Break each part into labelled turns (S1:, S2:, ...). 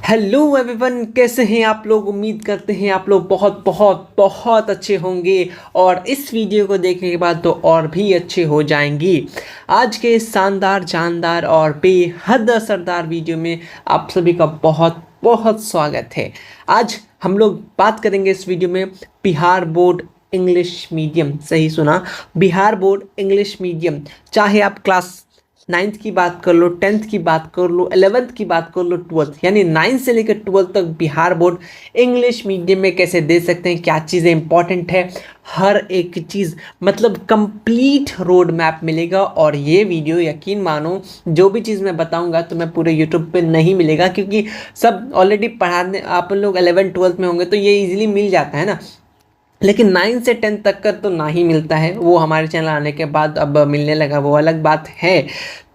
S1: Hello everyone, कैसे हैं आप लोग। उम्मीद करते हैं आप लोग बहुत बहुत बहुत अच्छे होंगे और इस वीडियो को देखने के बाद तो और भी अच्छे हो जाएंगे। आज के इस शानदार जानदार और बेहद असरदार वीडियो में आप सभी का बहुत बहुत स्वागत है। आज हम लोग बात करेंगे इस वीडियो में बिहार बोर्ड इंग्लिश मीडियम। सही सुना, बिहार बोर्ड इंग्लिश मीडियम। चाहे आप क्लास 9th की बात कर लो, 10th की बात कर लो, 11th की बात कर लो, 12th यानी 9th से लेकर 12th तक बिहार बोर्ड इंग्लिश मीडियम में कैसे दे सकते हैं, क्या चीज़ें इंपॉर्टेंट है, हर एक चीज़ मतलब कंप्लीट रोड मैप मिलेगा। और ये वीडियो यकीन मानो, जो भी चीज़ मैं बताऊंगा तो मैं पूरे यूट्यूब पे नहीं मिलेगा, क्योंकि सब ऑलरेडी पढ़ाने आप लोग 11th 12th में होंगे तो ये इजीली मिल जाता है ना। लेकिन 9 से 10 तक का तो ना ही मिलता है, वो हमारे चैनल आने के बाद अब मिलने लगा, वो अलग बात है।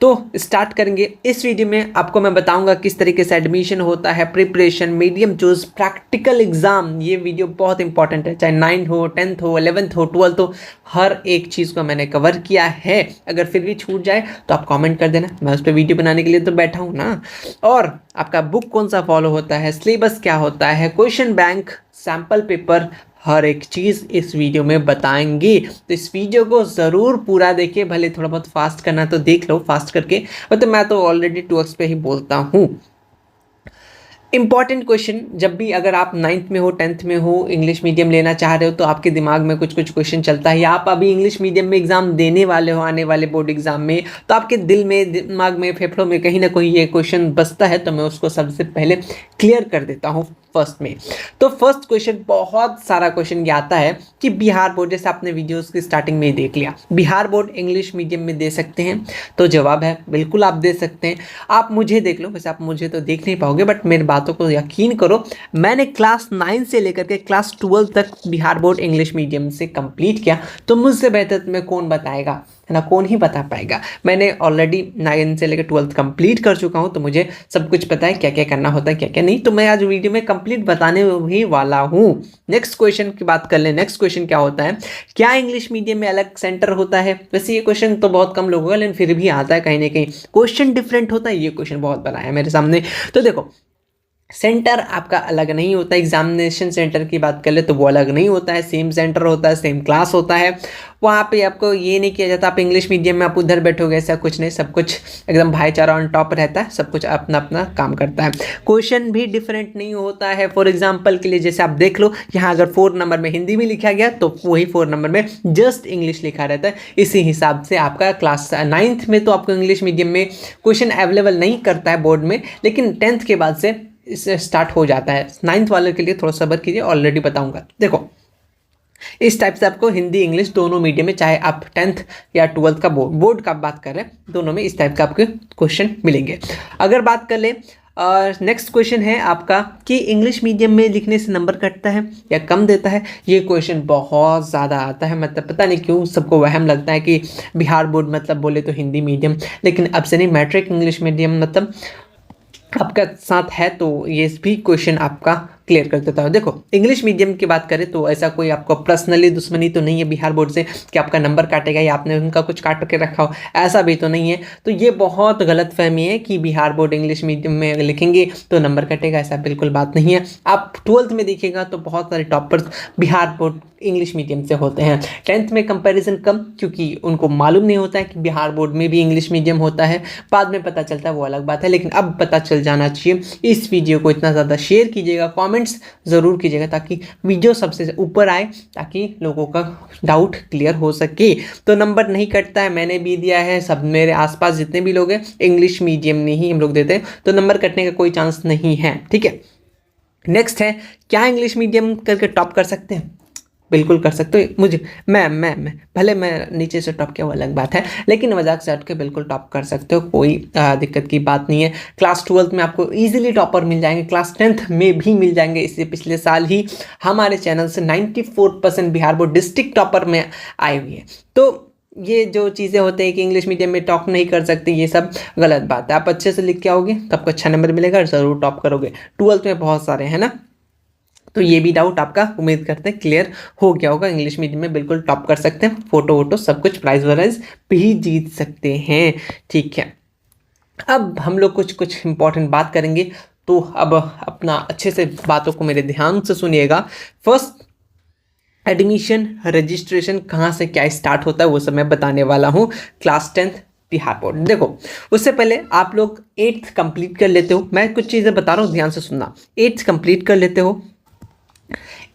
S1: तो स्टार्ट करेंगे। इस वीडियो में आपको मैं बताऊंगा किस तरीके से एडमिशन होता है, preparation, medium choose, practical exam. ये वीडियो बहुत इंपॉर्टेंट है, चाहे 9 हो, 10th हो, 11th हो, 12th हो, हर एक चीज़ को मैंने कवर किया है। अगर फिर भी छूट जाए तो आप कमेंट कर देना, मैं उस पर वीडियो बनाने के लिए तो बैठा हूँ ना। और आपका बुक कौन सा फॉलो होता है, सिलेबस क्या होता है, क्वेश्चन बैंक, सैम्पल पेपर, हर एक चीज़ इस वीडियो में बताएंगे। तो इस वीडियो को ज़रूर पूरा देखिए, भले थोड़ा बहुत फास्ट करना तो देख लो फास्ट करके, मतलब मैं तो ऑलरेडी 2x पे ही बोलता हूँ। इंपॉर्टेंट क्वेश्चन, जब भी अगर आप 9th में हो, 10th में हो, इंग्लिश मीडियम लेना चाह रहे हो तो आपके दिमाग में कुछ कुछ क्वेश्चन चलता है, या आप अभी इंग्लिश मीडियम में एग्जाम देने वाले हो आने वाले बोर्ड एग्जाम में, तो आपके दिल में, दिमाग में, फेफड़ों में कहीं ना कहीं ये क्वेश्चन बसता है। तो मैं उसको सबसे पहले क्लियर कर देता हूँ फर्स्ट में। तो फर्स्ट क्वेश्चन, बहुत सारा क्वेश्चन ये आता है कि बिहार बोर्ड, जैसे आपने वीडियोस की स्टार्टिंग में ही देख लिया, बिहार बोर्ड इंग्लिश मीडियम में दे सकते हैं? तो जवाब है बिल्कुल आप दे सकते हैं। आप मुझे देख लो, वैसे आप मुझे तो देख नहीं पाओगे, बट मेरी बातों को यकीन करो, मैंने क्लास 9 से लेकर के क्लास 12 तक बिहार बोर्ड इंग्लिश मीडियम से कंप्लीट किया। तो मुझसे बेहतर तुम्हें कौन बताएगा, है ना, कौन ही बता पाएगा। मैंने ऑलरेडी 9 से लेकर 12th कंप्लीट कर चुका हूं, तो मुझे सब कुछ पता है, क्या क्या करना होता है, क्या क्या नहीं। तो मैं आज वीडियो में कंप्लीट बताने ही वाला हूं। नेक्स्ट क्वेश्चन की बात कर ले। नेक्स्ट क्वेश्चन क्या होता है, क्या इंग्लिश मीडियम में अलग सेंटर होता है? वैसे ये क्वेश्चन तो बहुत कम लोगों का, लेकिन फिर भी आता है कहीं ना कहीं। क्वेश्चन डिफरेंट होता है, ये क्वेश्चन बहुत बड़ा है मेरे सामने। तो देखो, सेंटर आपका अलग नहीं होता। एग्जामिनेशन सेंटर की बात कर ले तो वो अलग नहीं होता है, सेम सेंटर होता है, सेम क्लास होता है। वहाँ पे आपको ये नहीं किया जाता आप इंग्लिश मीडियम में आप उधर बैठोगे, ऐसा कुछ नहीं। सब कुछ एकदम भाईचारा ऑन टॉप रहता है, सब कुछ अपना अपना काम करता है। क्वेश्चन भी डिफरेंट नहीं होता है। फॉर एग्जाम्पल के लिए जैसे आप देख लो, यहाँ अगर 4 नंबर में हिंदी में लिखा गया तो वही 4 नंबर में जस्ट इंग्लिश लिखा रहता है। इसी हिसाब से आपका क्लास 9th में तो आपको इंग्लिश मीडियम में क्वेश्चन अवेलेबल नहीं करता है बोर्ड में, लेकिन 10th के बाद से इससे स्टार्ट हो जाता है। 9th वाले के लिए थोड़ा सब्र कीजिए, ऑलरेडी बताऊंगा। देखो, इस टाइप से आपको हिंदी इंग्लिश दोनों मीडियम में, चाहे आप 10th या 12th का बोर्ड का बात कर रहे हैं, दोनों में इस टाइप का आपके क्वेश्चन मिलेंगे। अगर बात कर ले, नेक्स्ट क्वेश्चन है आपका कि इंग्लिश मीडियम में लिखने से नंबर कटता है या कम देता है? ये क्वेश्चन बहुत ज़्यादा आता है, मतलब पता नहीं क्यों सबको वहम लगता है कि बिहार बोर्ड मतलब बोले तो हिंदी मीडियम, लेकिन अब से नहीं, मैट्रिक इंग्लिश मीडियम मतलब आपका साथ है। तो ये भी क्वेश्चन आपका क्लियर कर देता हूँ। देखो, इंग्लिश मीडियम की बात करें तो ऐसा कोई आपको पर्सनली दुश्मनी तो नहीं है बिहार बोर्ड से कि आपका नंबर काटेगा या आपने उनका कुछ काट के रखा हो, ऐसा भी तो नहीं है। तो ये बहुत गलत फहमी है कि बिहार बोर्ड इंग्लिश मीडियम में अगर लिखेंगे तो नंबर कटेगा, ऐसा बिल्कुल बात नहीं है। आप 12th में देखिएगा तो बहुत सारे toppers Bihar board English medium से होते हैं। 10th में कंपैरिजन कम, क्योंकि उनको मालूम नहीं होता है कि बिहार बोर्ड में भी इंग्लिश मीडियम होता है। बाद में पता चलता है, वो अलग बात है, लेकिन अब पता चल जाना चाहिए। इस वीडियो को इतना ज़्यादा शेयर कीजिएगा, कमेंट्स ज़रूर कीजिएगा, ताकि वीडियो सबसे ऊपर आए, ताकि लोगों का डाउट क्लियर हो सके। तो नंबर नहीं कटता है, मैंने भी दिया है, सब मेरे आसपास जितने भी लोग हैं इंग्लिश मीडियम में ही हम लोग देते हैं, तो नंबर कटने का कोई चांस नहीं है, ठीक है। नेक्स्ट है, क्या इंग्लिश मीडियम करके टॉप कर सकते हैं? बिल्कुल कर सकते हो। मुझे मैं भले मैं नीचे से टॉप किया, वो अलग बात है, लेकिन मजाक से हट के बिल्कुल टॉप कर सकते हो, कोई दिक्कत की बात नहीं है। क्लास 12th में आपको इजीली टॉपर मिल जाएंगे, क्लास 10th में भी मिल जाएंगे। इससे पिछले साल ही हमारे चैनल से 94% बिहार बोर्ड डिस्ट्रिक्ट टॉपर में आए हुए हैं। तो ये जो चीज़ें होते हैं कि इंग्लिश मीडियम में टॉप नहीं कर सकते, ये सब गलत बात है। आप अच्छे से लिख के आओगे तो आपको अच्छा नंबर मिलेगा, ज़रूर टॉप करोगे। 12th में बहुत सारे हैं ना, तो ये भी डाउट आपका उम्मीद करते हैं क्लियर हो गया होगा। इंग्लिश मीडियम में बिल्कुल टॉप कर सकते हैं, फोटो वोटो सब कुछ, प्राइज वाइज भी जीत सकते हैं, ठीक है। अब हम लोग कुछ कुछ इंपॉर्टेंट बात करेंगे तो अब अपना अच्छे से बातों को मेरे ध्यान से सुनिएगा। फर्स्ट, एडमिशन रजिस्ट्रेशन कहाँ से क्या स्टार्ट होता है वो सब मैं बताने वाला हूँ। Class 10th Bihar board. देखो, उससे पहले आप लोग 8th कंप्लीट कर लेते हो। मैं कुछ चीज़ें बता रहा हूँ, ध्यान से सुनना। 8th कंप्लीट कर लेते हो।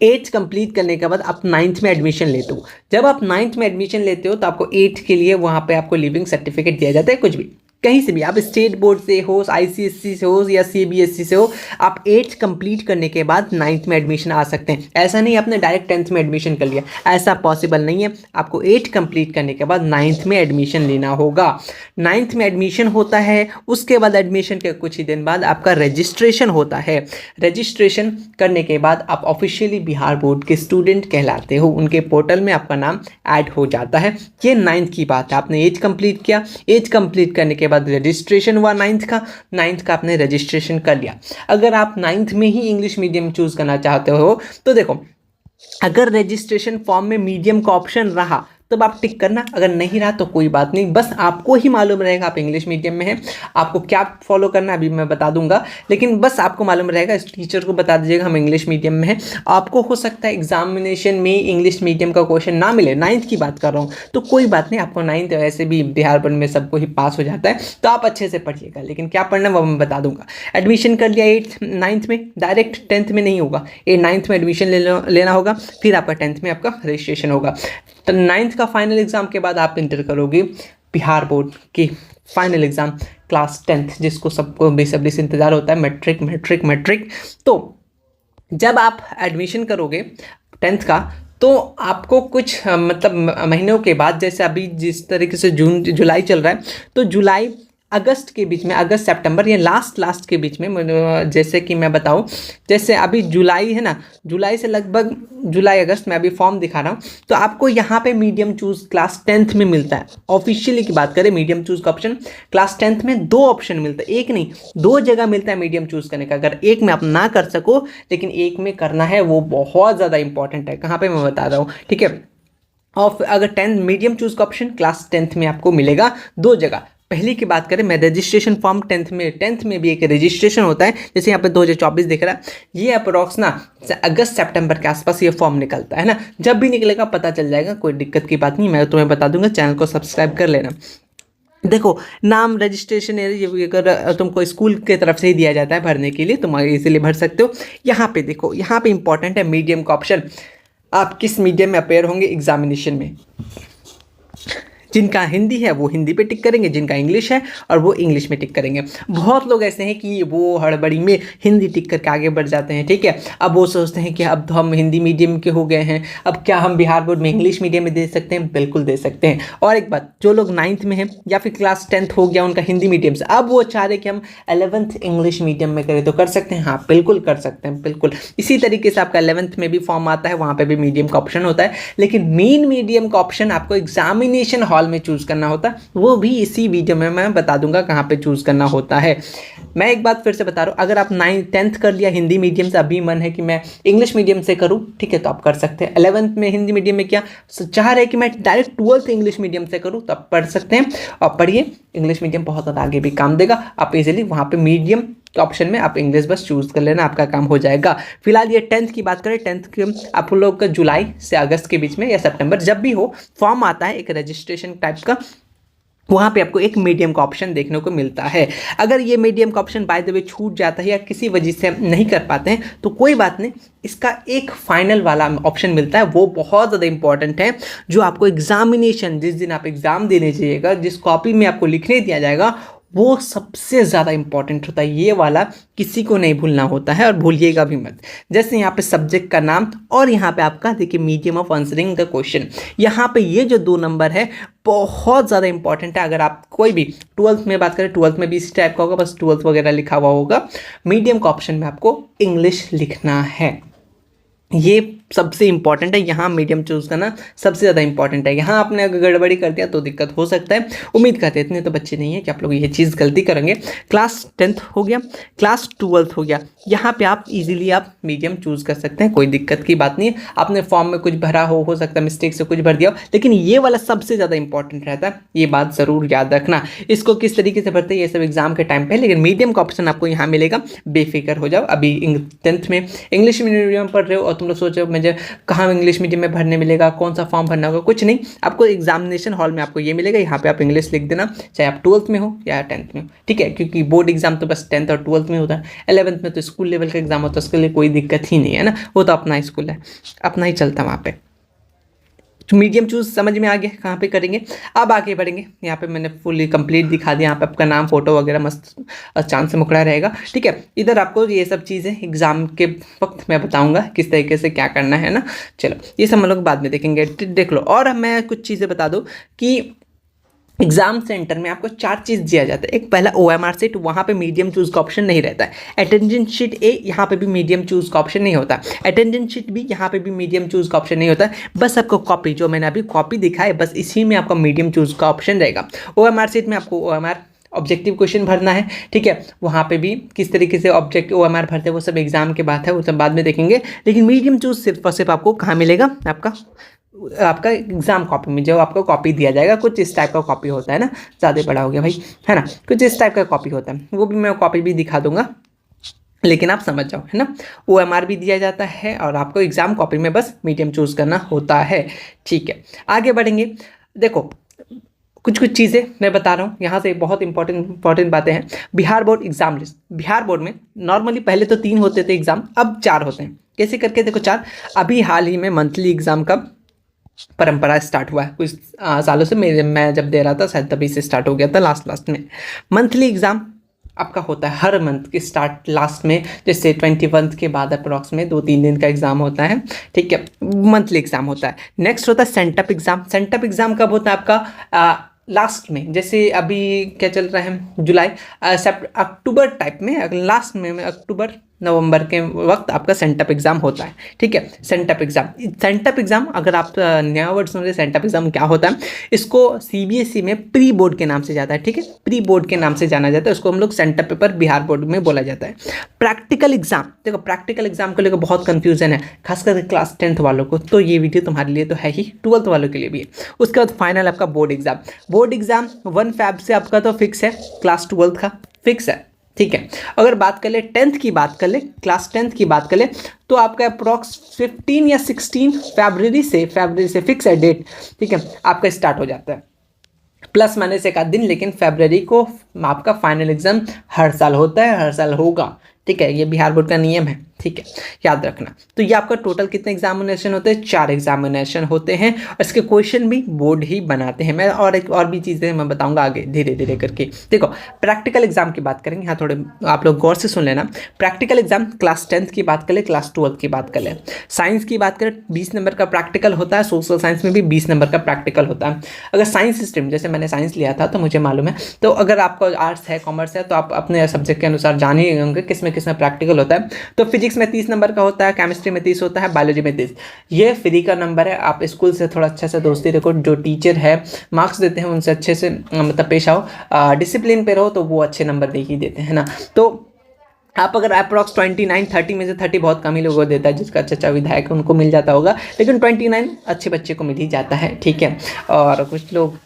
S1: 8th कंप्लीट करने के बाद आप 9th में एडमिशन लेते हो। जब आप 9th में एडमिशन लेते हो तो आपको 8th के लिए वहाँ पे आपको लिविंग सर्टिफिकेट दिया जाता है। कुछ भी, कहीं से भी, आप स्टेट बोर्ड से हो, ICSE से हो या CBSE से हो, आप 8th कंप्लीट करने के बाद 9th में एडमिशन आ सकते हैं। ऐसा नहीं आपने डायरेक्ट 10th में एडमिशन कर लिया, ऐसा पॉसिबल नहीं है। आपको 8th कंप्लीट करने के बाद 9th में एडमिशन लेना होगा। 9th में एडमिशन होता है, उसके बाद एडमिशन के कुछ ही दिन बाद आपका रजिस्ट्रेशन होता है। रजिस्ट्रेशन करने के बाद आप ऑफिशियली बिहार बोर्ड के स्टूडेंट कहलाते हो, उनके पोर्टल में आपका नाम ऐड हो जाता है। ये 9th की बात है। आपने 8th कंप्लीट किया, 8th कंप्लीट करने के बाद रजिस्ट्रेशन हुआ 9th का आपने रजिस्ट्रेशन कर लिया। अगर आप 9th में ही इंग्लिश मीडियम चूज करना चाहते हो तो देखो, अगर रजिस्ट्रेशन फॉर्म में मीडियम का ऑप्शन रहा तब आप टिक करना, अगर नहीं रहा तो कोई बात नहीं। बस आपको ही मालूम रहेगा आप इंग्लिश मीडियम में हैं, आपको क्या फॉलो करना है अभी मैं बता दूंगा, लेकिन बस आपको मालूम रहेगा। इस टीचर को बता दीजिएगा हम इंग्लिश मीडियम में हैं। आपको हो सकता है एग्जामिनेशन में इंग्लिश मीडियम का क्वेश्चन ना मिले, 9th की बात कर रहा हूँ, तो कोई बात नहीं, आपको 9th वैसे भी बिहार बोर्ड में सबको ही पास हो जाता है, तो आप अच्छे से पढ़िएगा। लेकिन क्या पढ़ना वो मैं बता दूंगा। एडमिशन कर लिया 9th में, डायरेक्ट 10th में नहीं होगा, 9th में एडमिशन लेना होगा, फिर आपका 10th में आपका रजिस्ट्रेशन होगा। तो 9th का फाइनल एग्जाम के बाद आप इंटर करोगे बिहार बोर्ड की फाइनल एग्जाम क्लास 10th, जिसको सबको बेसब्री से इंतजार होता है, मैट्रिक। तो जब आप एडमिशन करोगे 10th का, तो आपको कुछ मतलब महीनों के बाद, जैसे अभी जिस तरीके से जुलाई चल रहा है, तो जुलाई अगस्त के बीच में, अगस्त सितंबर या लास्ट के बीच में, जैसे कि मैं बताऊं, जैसे अभी जुलाई है ना, जुलाई से लगभग जुलाई अगस्त में अभी फॉर्म दिखा रहा हूं, तो आपको यहाँ पे मीडियम चूज क्लास 10th में मिलता है। ऑफिशियली की बात करें, मीडियम चूज का ऑप्शन क्लास 10th में 2 ऑप्शन मिलता है, एक नहीं 2 जगह मिलता है मीडियम चूज करने का। अगर एक में आप ना कर सको, लेकिन एक में करना है, वो बहुत ज़्यादा इंपॉर्टेंट है। कहाँ पर मैं बता रहा हूँ, ठीक है। और अगर 10th मीडियम चूज का ऑप्शन क्लास 10th में आपको मिलेगा 2 जगह। पहली की बात करें, मैं रजिस्ट्रेशन फॉर्म 10th में भी एक रजिस्ट्रेशन होता है, जैसे यहाँ पे 2024 दिख रहा है, ये अप्रोक्स ना अगस्त सितंबर के आसपास ये फॉर्म निकलता है ना। जब भी निकलेगा पता चल जाएगा, कोई दिक्कत की बात नहीं, मैं तुम्हें बता दूंगा। चैनल को सब्सक्राइब कर लेना। देखो, नाम रजिस्ट्रेशन अगर तुमको स्कूल की तरफ से ही दिया जाता है भरने के लिए, तुम इजीली भर सकते हो। यहाँ पे देखो, यहाँ पे इंपॉर्टेंट है मीडियम का ऑप्शन। आप किस मीडियम में अपेयर होंगे एग्जामिनेशन में। जिनका हिंदी है वो हिंदी पे टिक करेंगे, जिनका इंग्लिश है और वो इंग्लिश में टिक करेंगे। बहुत लोग ऐसे हैं कि वो हड़बड़ी में हिंदी टिक करके आगे बढ़ जाते हैं, ठीक है। अब वो सोचते हैं कि अब तो हम हिंदी मीडियम के हो गए हैं, अब क्या हम बिहार बोर्ड में इंग्लिश मीडियम में दे सकते हैं? बिल्कुल दे सकते हैं। और एक बात, जो लोग 9th में हैं या फिर क्लास 10th हो गया उनका हिंदी मीडियम से, अब वो चाह रहे कि हम 11th इंग्लिश मीडियम में करें, तो कर सकते हैं। हाँ, बिल्कुल कर सकते हैं, बिल्कुल। इसी तरीके से आपका 11th में भी फॉर्म आता है, वहाँ पर भी मीडियम का ऑप्शन होता है, लेकिन मेन मीडियम का ऑप्शन आपको एग्जामिनेशन हॉल में चूज करना होता है। वो भी इसी वीडियो में मैं बता दूंगा कहाँ पे चूज करना होता है। मैं एक बात फिर से बता रहा हूँ, अगर आप 10th कर लिया हिंदी मीडियम से, अभी मन है कि मैं इंग्लिश मीडियम से करूँ, ठीक है, तो आप कर सकते हैं। 11th में हिंदी मीडियम में क्या चाह रहे हैं कि मैं डायरेक्ट 12th इंग्लिश मीडियम से करूँ, तो आप पढ़ सकते हैं। और पढ़िए, इंग्लिश मीडियम बहुत ज़्यादा आगे भी काम देगा। आप इजीली वहाँ पे मीडियम के ऑप्शन में आप इंग्लिश बस चूज कर लेना, आपका काम हो जाएगा। फिलहाल ये 10th की बात करें, 10th के आप लोग का जुलाई से अगस्त के बीच में या सितंबर, जब भी हो, फॉर्म आता है एक रजिस्ट्रेशन टाइप का, वहाँ पे आपको एक मीडियम का ऑप्शन देखने को मिलता है। अगर ये मीडियम का ऑप्शन बाय द वे छूट जाता है या किसी वजह से नहीं कर पाते हैं, तो कोई बात नहीं, इसका एक फाइनल वाला ऑप्शन मिलता है, वो बहुत ज़्यादा इंपॉर्टेंट है, जो आपको एग्जामिनेशन जिस दिन आप एग्ज़ाम देने जाइएगा, जिस कॉपी में आपको लिखने दिया जाएगा, वो सबसे ज़्यादा इंपॉर्टेंट होता है। ये वाला किसी को नहीं भूलना होता है, और भूलिएगा भी मत। जैसे यहाँ पे सब्जेक्ट का नाम, और यहाँ पे आपका देखिए medium of answering the question, यहाँ पे ये जो 2 नंबर है बहुत ज़्यादा इंपॉर्टेंट है। अगर आप कोई भी 12th में बात करें, 12th में भी इसी टाइप का होगा, बस 12th वगैरह लिखा हुआ होगा। मीडियम का ऑप्शन में आपको इंग्लिश लिखना है, ये सबसे इंपॉर्टेंट है, यहाँ मीडियम चूज़ करना सबसे ज़्यादा इंपॉर्टेंट है। यहाँ आपने अगर गड़बड़ी कर दिया तो दिक्कत हो सकता है। उम्मीद करते इतने तो बच्चे नहीं है कि आप लोग ये चीज़ गलती करेंगे। क्लास 10th हो गया, क्लास 12th हो गया, यहाँ पे आप इजीली आप मीडियम चूज़ कर सकते हैं, कोई दिक्कत की बात नहीं है। आपने फॉर्म में कुछ भरा हो सकता है मिस्टेक से कुछ भर दिया हो, लेकिन ये वाला सबसे ज़्यादा इंपॉर्टेंट रहता है, ये बात ज़रूर याद रखना। इसको किस तरीके से भरते हैं ये सब एग्जाम के टाइम पे, लेकिन मीडियम का ऑप्शन आपको यहाँ मिलेगा, बेफिक्र हो जाओ। अभी 10th में इंग्लिश मीडियम पढ़ रहे हो और तुम लोग सोचो मुझे कहाँ इंग्लिश मीडियम में भरने मिलेगा, कौन सा फॉर्म भरना होगा, कुछ नहीं, आपको एग्जामिनेशन हॉल में आपको ये मिलेगा, यहाँ पे आप इंग्लिश लिख देना, चाहे आप 12th में हो या 10th में हो, ठीक है, क्योंकि बोर्ड एग्जाम तो बस 10th और 12th में होता है। 11th में तो स्कूल लेवल का एग्जाम होता है, उसके लिए कोई दिक्कत ही नहीं है ना, वो तो अपना स्कूल है, अपना ही चलता है वहाँ पे। तो मीडियम चूज समझ में आ गया कहाँ पे करेंगे। अब आगे बढ़ेंगे, यहाँ पे मैंने फुली कंप्लीट दिखा दिया, यहाँ पे आपका नाम फोटो वगैरह मस्त चांद से मुकड़ा रहेगा, ठीक है। इधर आपको ये सब चीज़ें एग्जाम के वक्त मैं बताऊंगा किस तरीके से क्या करना है ना। चलो ये सब हम लोग बाद में देखेंगे, देख लो। और मैं कुछ चीज़ें बता दूँ कि एग्जाम सेंटर में आपको 4 चीज़ दिया जाता है। एक पहला OMR सीट, वहाँ पे मीडियम चूज़ का ऑप्शन नहीं रहता है। अटेंडेंस शीट ए, यहाँ पे भी मीडियम चूज़ का ऑप्शन नहीं होता। अटेंडेंस शीट भी, यहाँ पे भी मीडियम चूज़ का ऑप्शन नहीं होता। बस आपको कॉपी, जो मैंने अभी कॉपी दिखाई, बस इसी में आपका मीडियम चूज़ का ऑप्शन रहेगा। OMR सीट में आपको OMR ऑब्जेक्टिव क्वेश्चन भरना है, ठीक है। वहाँ पे भी किस तरीके से OMR भरते हैं वो सब एग्जाम के बात है, वो सब बाद में देखेंगे। लेकिन मीडियम चूज़ सिर्फ और सिर्फ आपको कहाँ मिलेगा, आपका एग्जाम कॉपी में जो आपको कॉपी दिया जाएगा, कुछ इस टाइप का कॉपी होता है ना, ज़्यादा बड़ा हो गया भाई, है ना, कुछ इस टाइप का कॉपी होता है, वो भी मैं कॉपी भी दिखा दूंगा, लेकिन आप समझ जाओ, है ना। OMR भी दिया जाता है और आपको एग्जाम कॉपी में बस मीडियम चूज़ करना होता है, ठीक है। आगे बढ़ेंगे, देखो कुछ चीज़ें मैं बता रहा हूँ यहाँ से, बहुत इंपॉर्टेंट बातें हैं। Bihar board exam list, Bihar board में नॉर्मली पहले तो 3 होते थे एग्जाम, अब 4 होते हैं। कैसे करके, देखो 4, अभी हाल ही में मंथली एग्जाम का परंपरा स्टार्ट हुआ है कुछ सालों से, मैं जब दे रहा था शायद तभी से स्टार्ट हो गया था, लास्ट में। मंथली एग्जाम आपका होता है हर मंथ के स्टार्ट लास्ट में, जैसे 21 के बाद अप्रॉक्स में 2-3 दिन का एग्जाम होता है, ठीक है, मंथली एग्जाम होता है। नेक्स्ट होता है सेंटअप एग्जाम। सेंटअप एग्जाम कब होता है आपका, लास्ट में, जैसे अभी क्या चल रहा है, जुलाई, अक्टूबर टाइप में, लास्ट में अक्टूबर नवंबर के वक्त आपका सेंटअप एग्जाम होता है, ठीक है। सेंटअप एग्जाम अगर आप नया वर्ड सुन रहे, सेंटअप एग्जाम क्या होता है, इसको CBSE में प्री बोर्ड के नाम से जाता है, ठीक है, प्री बोर्ड के नाम से जाना जाता है, उसको हम लोग सेंटअप पेपर बिहार बोर्ड में बोला जाता है। प्रैक्टिकल एग्जाम, देखो प्रैक्टिकल एग्जाम को लेकर बहुत कंफ्यूजन है, खासकर क्लास 10th वालों को, तो ये वीडियो तुम्हारे लिए तो है ही, 12th वालों के लिए भी है। उसके बाद फाइनल आपका बोर्ड एग्जाम 1 Feb से आपका तो फिक्स है, क्लास 12th का फिक्स है, ठीक है। अगर बात कर ले 10th की बात कर ले, क्लास 10th की बात कर ले, तो आपका अप्रॉक्स 15 या 16 फरवरी से फिक्स है डेट, ठीक है, आपका स्टार्ट हो जाता है, प्लस माइनस 1 आध दिन, लेकिन फरवरी को आपका फाइनल एग्जाम हर साल होता है, हर साल होगा, ठीक है, ये बिहार बोर्ड का नियम है, ठीक है, याद रखना। तो ये आपका टोटल कितने एग्जामिनेशन होते हैं, 4 एग्जामिनेशन होते हैं, और इसके क्वेश्चन भी बोर्ड ही बनाते हैं। मैं और भी चीज़ें मैं बताऊंगा आगे धीरे धीरे करके। देखो प्रैक्टिकल एग्जाम की बात करेंगे, हाँ थोड़े आप लोग गौर से सुन लेना। प्रैक्टिकल एग्जाम क्लास 10th की बात कर ले, क्लास 12th की बात कर ले। साइंस की बात करें 20 नंबर का प्रैक्टिकल होता है, सोशल साइंस में भी 20 नंबर का प्रैक्टिकल होता है। अगर साइंस स्ट्रीम, जैसे मैंने साइंस लिया था तो मुझे मालूम है, तो अगर आपका आर्ट्स है, कॉमर्स है, तो आप अपने सब्जेक्ट के अनुसार जान ही होंगे किस में प्रैक्टिकल होता है। तो फिजिक्स में 30 नंबर का होता है, केमिस्ट्री में 30 होता है, बायोलॉजी में 30। ये फ्री का नंबर है, आप स्कूल से थोड़ा अच्छे से दोस्ती रखो, जो टीचर है मार्क्स देते हैं उनसे अच्छे से मतलब पेश आओ, डिसिप्लिन पे रहो, तो वो अच्छे नंबर दे ही देते हैं ना। तो आप अगर अप्रॉक्स 29-30 में से 30 बहुत कम ही लोगों को देता है, जिसका अच्छा विधायक उनको मिल जाता होगा, लेकिन 29 अच्छे बच्चे को मिल ही जाता है, ठीक है। और कुछ लोग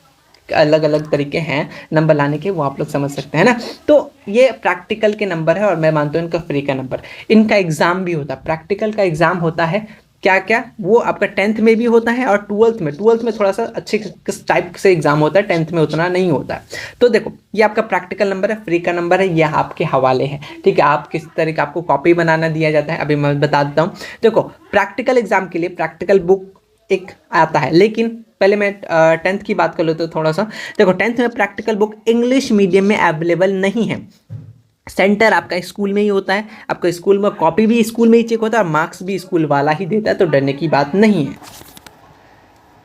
S1: अलग अलग तरीके हैं नंबर लाने के, वो आप लोग समझ सकते हैं ना। तो ये प्रैक्टिकल के नंबर है, और मैं मानता हूँ इनका फ्री का नंबर। इनका एग्जाम भी होता है, प्रैक्टिकल का एग्जाम होता है क्या क्या, वो आपका 10th में भी होता है और 12th में थोड़ा सा अच्छे किस टाइप से एग्जाम होता है, 10th में उतना नहीं होता है। तो देखो ये आपका प्रैक्टिकल नंबर है, फ्री का नंबर है, ये आपके हवाले है, ठीक है। आप किस तरीके आपको कॉपी बनाना दिया जाता है, अभी मैं बता देता हूँ। देखो प्रैक्टिकल एग्जाम के लिए प्रैक्टिकल बुक एक आता है, लेकिन पहले मैं 10th की बात कर लो तो थोड़ा सा देखो, 10th में प्रैक्टिकल बुक इंग्लिश मीडियम में अवेलेबल नहीं है। सेंटर आपका स्कूल में ही होता है, आपका स्कूल में कॉपी भी स्कूल में ही चेक होता है, और मार्क्स भी स्कूल वाला ही देता है, तो डरने की बात नहीं है।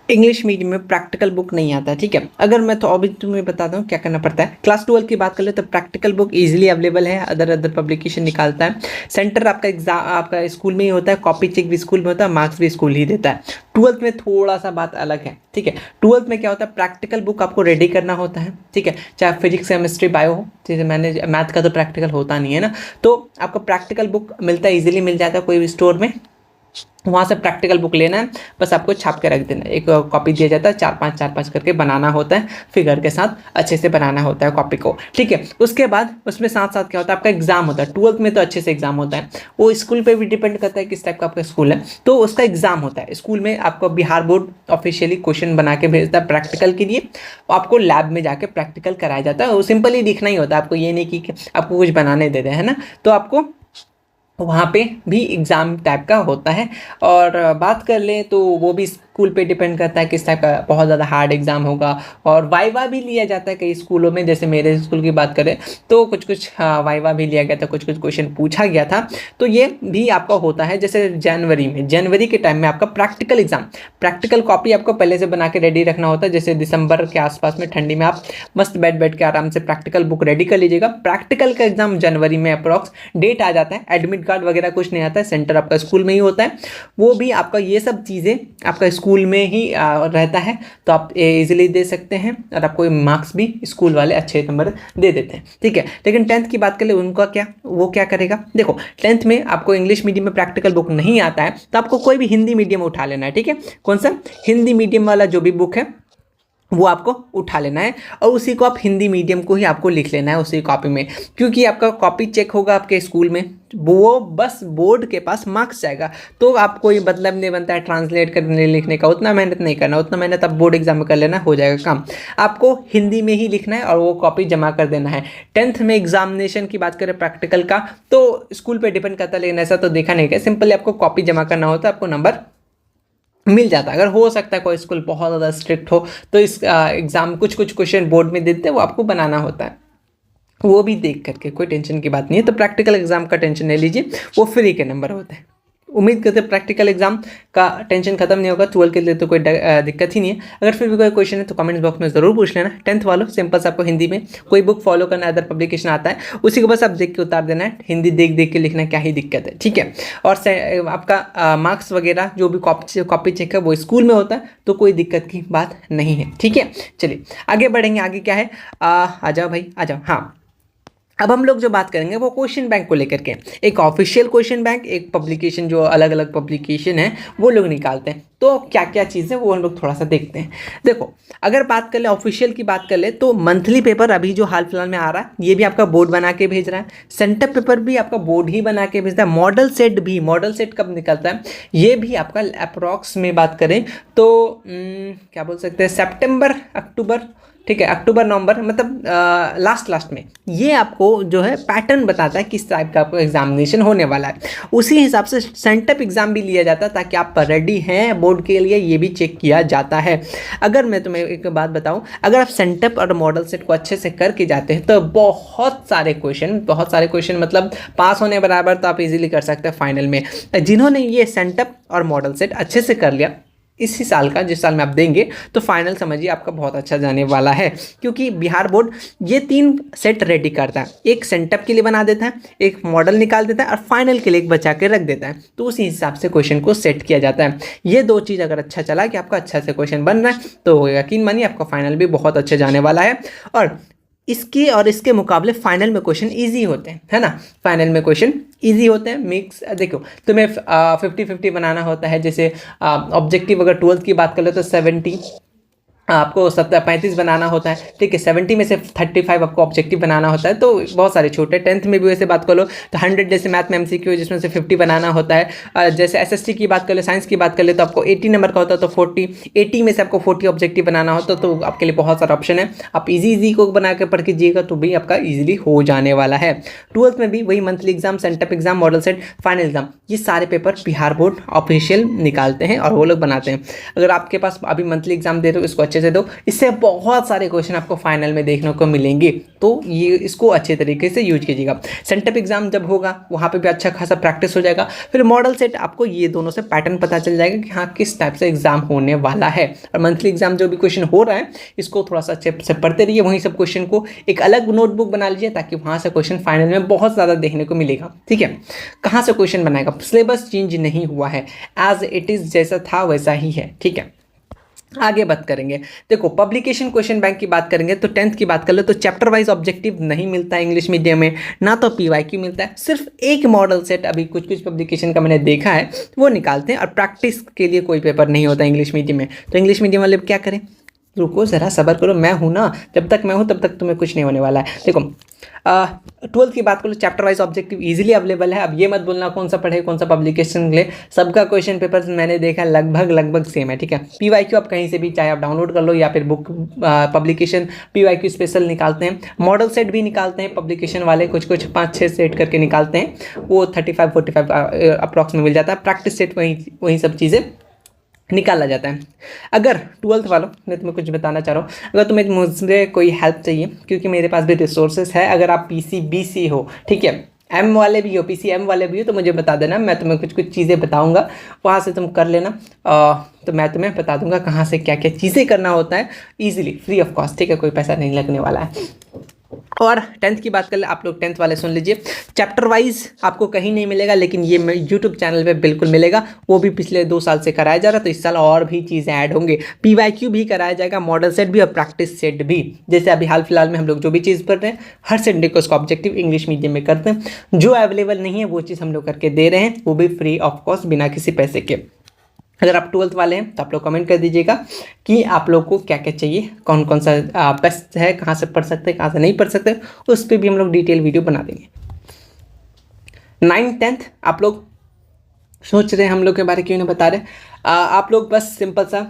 S1: इंग्लिश मीडियम में प्रैक्टिकल बुक नहीं आता है, ठीक है। अगर मैं तो अभी तुम्हें बताता हूँ क्या करना पड़ता है। क्लास 12 की बात कर ले तो प्रैक्टिकल बुक इजीली अवेलेबल है, अदर पब्लिकेशन निकालता है। सेंटर आपका एग्जाम आपका स्कूल में ही होता है, कॉपी चेक भी स्कूल में होता है, मार्क्स भी स्कूल ही देता है। 12th में थोड़ा सा बात अलग है, ठीक है। 12th में क्या होता है, प्रैक्टिकल बुक आपको रेडी करना होता है, ठीक है। चाहे फिजिक्स केमिस्ट्री बायो हो, जैसे मैंने मैथ का तो प्रैक्टिकल होता नहीं है ना, तो आपको प्रैक्टिकल बुक मिलता है, ईजिली मिल जाता है कोई भी स्टोर में। वहाँ से प्रैक्टिकल बुक लेना है, बस आपको छाप के रख देना है। एक कॉपी दिया जाता है, 4-5 करके बनाना होता है, फिगर के साथ अच्छे से बनाना होता है कॉपी को, ठीक है। उसके बाद उसमें साथ साथ क्या होता है, आपका एग्जाम होता है। 12th में तो अच्छे से एग्जाम होता है, वो स्कूल पे भी डिपेंड करता है किस टाइप का आपका स्कूल है, तो उसका एग्जाम होता है। स्कूल में आपको बिहार बोर्ड ऑफिशियली क्वेश्चन बना के भेजता है प्रैक्टिकल के लिए, आपको लैब में जाके प्रैक्टिकल कराया जाता है। वो सिंपली लिखना ही होता है, आपको ये नहीं कि आपको कुछ बनाने दे दे, है ना। तो आपको वहाँ पे भी एग्ज़ाम टाइप का होता है। और बात कर लें तो वो भी स्कूल पे डिपेंड करता है किस टाइप का, बहुत ज़्यादा हार्ड एग्ज़ाम होगा। और वाइवा भी लिया जाता है कई स्कूलों में, जैसे मेरे स्कूल की बात करें तो कुछ वाइवा भी लिया गया था, कुछ क्वेश्चन पूछा गया था। तो ये भी आपका होता है। जैसे जनवरी के टाइम में आपका प्रैक्टिकल एग्ज़ाम, प्रैक्टिकल कॉपी आपको पहले से बना के रेडी रखना होता है। जैसे दिसंबर के आसपास में ठंडी में आप मस्त बैठ के आराम से प्रैक्टिकल बुक रेडी कर लीजिएगा। प्रैक्टिकल का एग्ज़ाम जनवरी में अप्रॉक्स डेट आ जाता है, एडमिट कार्ड वगैरह कुछ नहीं आता है, सेंटर आपका स्कूल में ही होता है। वो भी आपका ये सब चीज़ें आपका स्कूल में ही रहता है, तो आप इजीली दे सकते हैं और आपको मार्क्स भी स्कूल वाले अच्छे नंबर दे देते हैं, ठीक है। लेकिन 10th की बात कर ले, उनका क्या, वो क्या करेगा। देखो 10th में आपको इंग्लिश मीडियम में प्रैक्टिकल बुक नहीं आता है, तो आपको कोई भी हिंदी मीडियम उठा लेना है, ठीक है। कौन सा, हिंदी मीडियम वाला जो भी बुक है वो आपको उठा लेना है, और उसी को आप हिंदी मीडियम को ही आपको लिख लेना है उसी कॉपी में, क्योंकि आपका कॉपी चेक होगा आपके स्कूल में, वो बस बोर्ड के पास मार्क्स जाएगा। तो आप कोई मतलब नहीं बनता है ट्रांसलेट करने लिखने का, उतना मेहनत नहीं करना, उतना मेहनत आप बोर्ड एग्जाम में कर लेना, हो जाएगा काम। आपको हिंदी में ही लिखना है और वो कॉपी जमा कर देना है। 10th में एग्जामिनेशन की बात करें प्रैक्टिकल का, तो स्कूल पर डिपेंड करता है, लेकिन ऐसा तो देखा नहीं गया। सिंपली आपको कॉपी जमा करना होता है, आपको नंबर मिल जाता है। अगर हो सकता है कोई स्कूल बहुत ज़्यादा स्ट्रिक्ट हो तो इस एग्ज़ाम कुछ क्वेश्चन बोर्ड में देते हैं, वो आपको बनाना होता है, वो भी देख करके, कोई टेंशन की बात नहीं है। तो प्रैक्टिकल एग्जाम का टेंशन नहीं लीजिए, वो फ्री के नंबर होते हैं। उम्मीद करते हैं प्रैक्टिकल एग्जाम का टेंशन खत्म नहीं होगा, 12 के लिए तो कोई दिक्कत ही नहीं है। अगर फिर भी कोई क्वेश्चन है तो कमेंट्स बॉक्स में ज़रूर पूछ लेना। 10th वालों सिंपल से आपको हिंदी में कोई बुक फॉलो करना, अदर पब्लिकेशन आता है, उसी को बस आप देख के उतार देना है, हिंदी देख के लिखना, क्या ही दिक्कत है, ठीक है। और आपका मार्क्स वगैरह जो भी कॉपी चेक है वो स्कूल में होता है, तो कोई दिक्कत की बात नहीं है, ठीक है। चलिए आगे बढ़ेंगे, आगे क्या है, आ जाओ भाई आ जाओ। हाँ, अब हम लोग जो बात करेंगे वो क्वेश्चन बैंक को लेकर के। एक ऑफिशियल क्वेश्चन बैंक, एक पब्लिकेशन, जो अलग अलग पब्लिकेशन है वो लोग निकालते हैं। तो क्या क्या चीज़ है वो हम लोग थोड़ा सा देखते हैं। देखो अगर बात कर ले ऑफिशियल की बात कर ले, तो मंथली पेपर अभी जो हाल फिलहाल में आ रहा है, ये भी आपका बोर्ड बना के भेज रहा है। सेंटर पेपर भी आपका बोर्ड ही बना के भेजता है। मॉडल सेट भी, मॉडल सेट कब निकलता है, ये भी आपका अप्रॉक्स में बात करें तो क्या बोल सकते हैं, सितंबर अक्टूबर, ठीक है, अक्टूबर नवंबर, मतलब लास्ट में ये आपको जो है पैटर्न बताता है किस टाइप का आपको एग्जामिनेशन होने वाला है। उसी हिसाब से सेंटअप एग्जाम भी लिया जाता है, ताकि आप रेडी हैं बोर्ड के लिए, ये भी चेक किया जाता है। अगर मैं तुम्हें एक बात बताऊं, अगर आप सेंटअप और मॉडल सेट को अच्छे से करके जाते हैं तो बहुत सारे क्वेश्चन मतलब पास होने बराबर तो आप इजीली कर सकते हैं फाइनल में। जिन्होंने ये सेंटअप और मॉडल सेट अच्छे से कर लिया इसी साल का, जिस साल में आप देंगे, तो फाइनल समझिए आपका बहुत अच्छा जाने वाला है। क्योंकि बिहार बोर्ड ये 3 सेट रेडी करता है, एक सेंटअप के लिए बना देता है, एक मॉडल निकाल देता है, और फाइनल के लिए एक बचा के रख देता है। तो उसी हिसाब से क्वेश्चन को सेट किया जाता है। ये 2 चीज़ अगर अच्छा चला कि आपका अच्छा से क्वेश्चन बन रहा है, तो यकीन मानिए आपका फाइनल भी बहुत अच्छा जाने वाला है। और इसके मुकाबले फाइनल में क्वेश्चन इजी होते हैं, है ना। फाइनल में क्वेश्चन इजी होते हैं। मिक्स देखो तुम्हें 50-50 बनाना होता है। जैसे ऑब्जेक्टिव अगर 12th की बात कर ले तो 70 आपको 35 बनाना होता है, ठीक है। 70 में से 35 आपको ऑब्जेक्टिव बनाना होता है। तो बहुत सारे छोटे, 10th में भी वैसे बात कर लो तो 100 जैसे मैथ में MCQ है जिसमें से 50 बनाना होता है। जैसे SST की बात कर ले, साइंस की बात कर ले, तो आपको 80 नंबर का होता है, तो 80 में से आपको 40 ऑब्जेक्टिव बनाना होता है। तो आपके लिए बहुत सारा ऑप्शन है, आप इजी को बना के पढ़ कीजिएगा तो भी आपका ईजिली हो जाने वाला है। 12th में भी वही monthly exam, sent up exam, model set, final exam, ये सारे पेपर बिहार बोर्ड ऑफिशियल निकालते हैं और वो लोग बनाते हैं। अगर आपके पास अभी मंथली एग्जाम दे रहे हो, इसको अच्छे अच्छे से दो, इससे बहुत सारे क्वेश्चन आपको फाइनल में देखने को मिलेंगे। तो ये इसको अच्छे तरीके से यूज कीजिएगा। सेंटअप एग्जाम जब होगा वहाँ पे भी अच्छा खासा प्रैक्टिस हो जाएगा। फिर मॉडल सेट, आपको ये दोनों से पैटर्न पता चल जाएगा कि हाँ किस टाइप से एग्जाम होने वाला है। और मंथली एग्जाम जो भी क्वेश्चन हो रहा है इसको थोड़ा सा अच्छे से पढ़ते रहिए, वहीं सब क्वेश्चन को एक अलग नोटबुक बना लीजिए ताकि वहाँ से क्वेश्चन फाइनल में बहुत ज़्यादा देखने को मिलेगा। ठीक है, कहाँ से क्वेश्चन बनाएगा, सिलेबस चेंज नहीं हुआ है, एज इट इज़ जैसा था वैसा ही है। ठीक है, आगे बात करेंगे। देखो पब्लिकेशन क्वेश्चन बैंक की बात करेंगे तो 10th की बात कर लो तो चैप्टर वाइज ऑब्जेक्टिव नहीं मिलता है इंग्लिश मीडियम में, ना तो पीवाईक्यू मिलता है, सिर्फ एक मॉडल सेट अभी कुछ कुछ पब्लिकेशन का मैंने देखा है वो निकालते हैं। और प्रैक्टिस के लिए कोई पेपर नहीं होता इंग्लिश मीडियम में। तो इंग्लिश मीडियम वाले क्या करें, रुको ज़रा सब्र करो, मैं हूँ ना, जब तक मैं हूँ तब तक तुम्हें कुछ नहीं होने वाला है। देखो 12th की बात करो, chapter wise objective easily available है। अब ये मत बोलना कौन सा पढ़े कौन सा पब्लिकेशन ले, सबका क्वेश्चन पेपर मैंने देखा लगभग सेम है। ठीक है, पीवाईक्यू आप कहीं से भी चाहे आप डाउनलोड कर लो या फिर बुक पब्लिकेशन पीवाईक्यू स्पेशल निकालते हैं, मॉडल सेट भी निकालते हैं पब्लिकेशन वाले, कुछ 5-6 सेट करके निकालते हैं, वो 35-45 अप्रॉक्स में मिल जाता है। प्रैक्टिस सेट वही सब चीज़ें निकाला जाता है। अगर 12th वालों मैं तुम्हें कुछ बताना चाह रहा हूँ, अगर तुम्हें मुझसे कोई हेल्प चाहिए क्योंकि मेरे पास भी रिसोर्सेज है, अगर आप PCBC हो, ठीक है, M वाले भी हो, PCM वाले भी हो, तो मुझे बता देना, मैं तुम्हें कुछ चीज़ें बताऊँगा, वहाँ से तुम कर लेना। तो मैं तुम्हें बता दूंगा कहाँ से क्या क्या चीज़ें करना होता है ईजिली, फ्री ऑफ कॉस्ट। ठीक है, कोई पैसा नहीं लगने वाला है। और 10th की बात कर ले, आप लोग 10th वाले सुन लीजिए, चैप्टर वाइज आपको कहीं नहीं मिलेगा, लेकिन ये यूट्यूब चैनल पे बिल्कुल मिलेगा। वो भी पिछले 2 साल से कराया जा रहा, तो इस साल और भी चीज़ें ऐड होंगे। पीवाईक्यू भी कराया जाएगा, मॉडल सेट भी और प्रैक्टिस सेट भी। जैसे अभी हाल फिलहाल में हम लोग जो भी चीज़ कर रहे हैं, हर संडे को उसका ऑब्जेक्टिव इंग्लिश मीडियम में करते हैं। जो अवेलेबल नहीं है वो चीज़ हम लोग करके दे रहे हैं, वो भी फ्री ऑफ कॉस्ट, बिना किसी पैसे के। अगर आप 12th वाले हैं तो आप लोग कमेंट कर दीजिएगा कि आप लोग को क्या क्या चाहिए, कौन कौन सा बेस्ट है, कहाँ से पढ़ सकते हैं, कहाँ से नहीं पढ़ सकते, उस पर भी हम लोग डिटेल वीडियो बना देंगे। 9th 10th आप लोग सोच रहे हैं हम लोग के बारे क्यों नहीं बता रहे, आप लोग बस सिंपल सा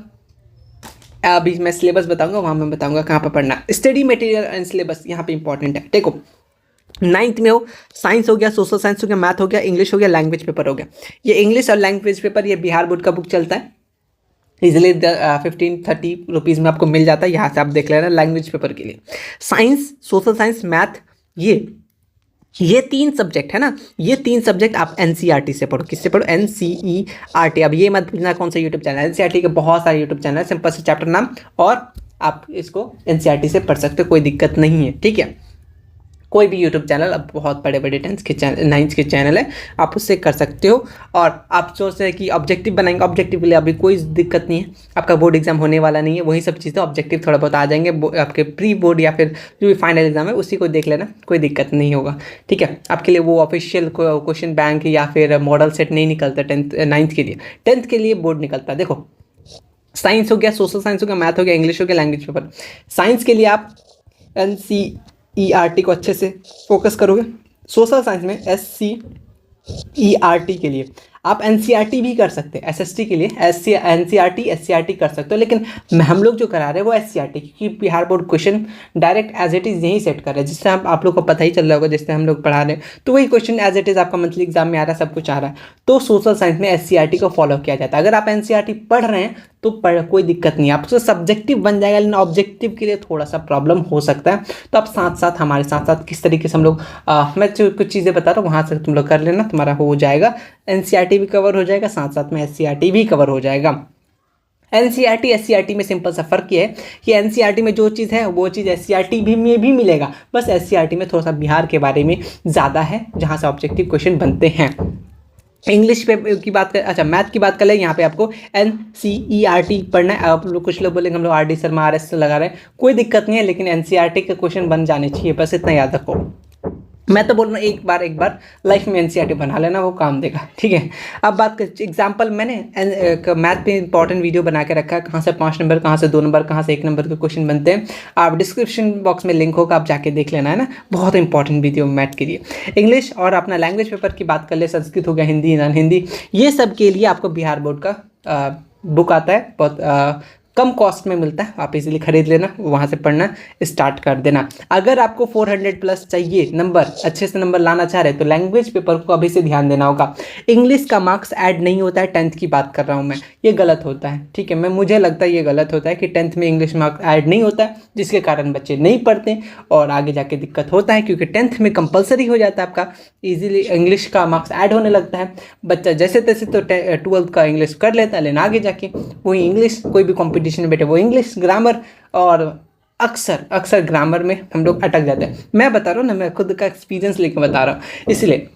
S1: अभी मैं सिलेबस बताऊंगा, वहाँ मैं बताऊंगा कहाँ पर पढ़ना। स्टडी मटेरियल एंड सिलेबस यहाँ पे इंपॉर्टेंट है। देखो 9th में हो, साइंस हो गया, सोशल साइंस हो गया, मैथ हो गया, इंग्लिश हो गया, लैंग्वेज पेपर हो गया। ये इंग्लिश और लैंग्वेज पेपर ये बिहार बोर्ड का बुक चलता है, इजिली 15-30 रुपीज़ में आपको मिल जाता है, यहाँ से आप देख लेना लैंग्वेज पेपर के लिए। साइंस, सोशल साइंस, मैथ, ये 3 सब्जेक्ट है ना, ये 3 सब्जेक्ट आप NCERT से पढ़ो। किससे पढ़ो, NCERT। अब ये मत पूछना कौन सा यूट्यूब चैनल, NCERT के बहुत सारे यूट्यूब चैनल है, सिंपल से चैप्टर नाम, और आप इसको NCERT से पढ़ सकते हो, कोई दिक्कत नहीं है। ठीक है, कोई भी यूट्यूब चैनल, अब बहुत बड़े 10th के चैनल, 9th के चैनल है, आप उससे कर सकते हो। और आप सोच रहे हैं कि ऑब्जेक्टिव बनाएंगे, ऑब्जेक्टिव के लिए अभी कोई दिक्कत नहीं है, आपका बोर्ड एग्जाम होने वाला नहीं है, वही सब चीज़ें ऑब्जेक्टिव थोड़ा बहुत आ जाएंगे, आपके प्री बोर्ड या फिर जो भी फाइनल एग्जाम है उसी को देख लेना, कोई दिक्कत नहीं होगा। ठीक है, आपके लिए वो ऑफिशियल क्वेश्चन बैंक या फिर मॉडल सेट नहीं निकलता 9th के लिए, 10th के लिए बोर्ड निकलता है। देखो साइंस हो गया, सोशल साइंस हो गया, मैथ हो गया, इंग्लिश हो गया, लैंग्वेज पेपर। साइंस के लिए आप NCERT को अच्छे से फोकस करोगे, सोशल साइंस में SCERT के लिए आप NCERT भी कर सकते हैं, SST के लिए NCERT SCERT कर सकते हो, लेकिन हम लोग जो करा रहे हैं वो SCERT, क्योंकि Bihar board question direct as it is यही सेट कर रहा है, जिससे आप लोग को पता ही चल रहा होगा, जिससे हम लोग पढ़ा रहे हैं, तो वही क्वेश्चन एज इट इज़ आपका मंथली एग्जाम में आ रहा है, सब कुछ आ रहा है। तो सोशल साइंस में SCERT को फॉलो किया जाता है। अगर आप NCERT पढ़ रहे हैं तो कोई दिक्कत नहीं है, आपको सब्जेक्टिव बन जाएगा, लेकिन ऑब्जेक्टिव के लिए थोड़ा सा प्रॉब्लम हो सकता है। तो आप साथ साथ हमारे साथ साथ किस तरीके से हम लोग मैं जो कुछ चीज़ें बता रहा हूँ वहाँ से तुम लोग कर लेना, तुम्हारा हो जाएगा, NCERT भी कवर हो जाएगा, साथ साथ में SCERT भी कवर हो जाएगा। NCERT SCERT में सिंपल सा फर्क ये है कि NCERT में जो चीज़ है वो चीज़ SCERT में भी मिलेगा, बस SCERT में थोड़ा सा बिहार के बारे में ज़्यादा है, जहाँ से ऑब्जेक्टिव क्वेश्चन बनते हैं। इंग्लिश पे की बात कर, अच्छा मैथ की बात कर ले, यहाँ पे आपको NCERT पढ़ना है। आप लोग कुछ लोग बोलेंगे हम लोग RD शर्मा RS लगा रहे हैं, कोई दिक्कत नहीं है, लेकिन NCERT के क्वेश्चन बन जाने चाहिए, बस इतना याद रखो। मैं तो बोल रहा हूँ एक बार लाइफ में NCERT बना लेना, वो काम देगा। ठीक है, अब बात कर एग्जाम्पल, मैंने मैथ पे इंपॉर्टेंट वीडियो बना के रखा है, कहाँ से 5 नंबर, कहाँ से 2 नंबर, कहाँ से 1 नंबर के क्वेश्चन बनते हैं। आप डिस्क्रिप्शन बॉक्स में लिंक होगा, आप जाके देख लेना, है ना, बहुत इंपॉर्टेंट वीडियो मैथ के लिए। इंग्लिश और अपना लैंग्वेज पेपर की बात कर ले, संस्कृत हो गया, हिंदी, नॉन हिंदी, ये सब के लिए आपको बिहार बोर्ड का बुक आता है, बहुत कम कॉस्ट में मिलता है, आप इजीली खरीद लेना, वहाँ से पढ़ना स्टार्ट कर देना। अगर आपको 400 प्लस चाहिए, नंबर अच्छे से नंबर लाना चाह रहे तो लैंग्वेज पेपर को अभी से ध्यान देना होगा। इंग्लिश का मार्क्स ऐड नहीं होता है, 10th की बात कर रहा हूँ मैं, ये गलत होता है, ठीक है। मुझे लगता है ये गलत होता है कि 10th में इंग्लिश मार्क्स ऐड नहीं होता है, जिसके कारण बच्चे नहीं पढ़ते और आगे जाके दिक्कत होता है, क्योंकि 10th में कंपलसरी हो जाता है आपका, इजीली इंग्लिश का मार्क्स ऐड होने लगता है। बच्चा जैसे तैसे तो 12th का इंग्लिश कर लेता है, लेकिन आगे जाके वही इंग्लिश, कोई भी कॉम्पिटिशन में बैठे वो इंग्लिश ग्रामर, और अक्सर ग्रामर में हम लोग अटक जाते हैं। मैं बता रहा हूँ ना, मैं खुद का एक्सपीरियंस लेकर बता रहा हूँ, इसलिए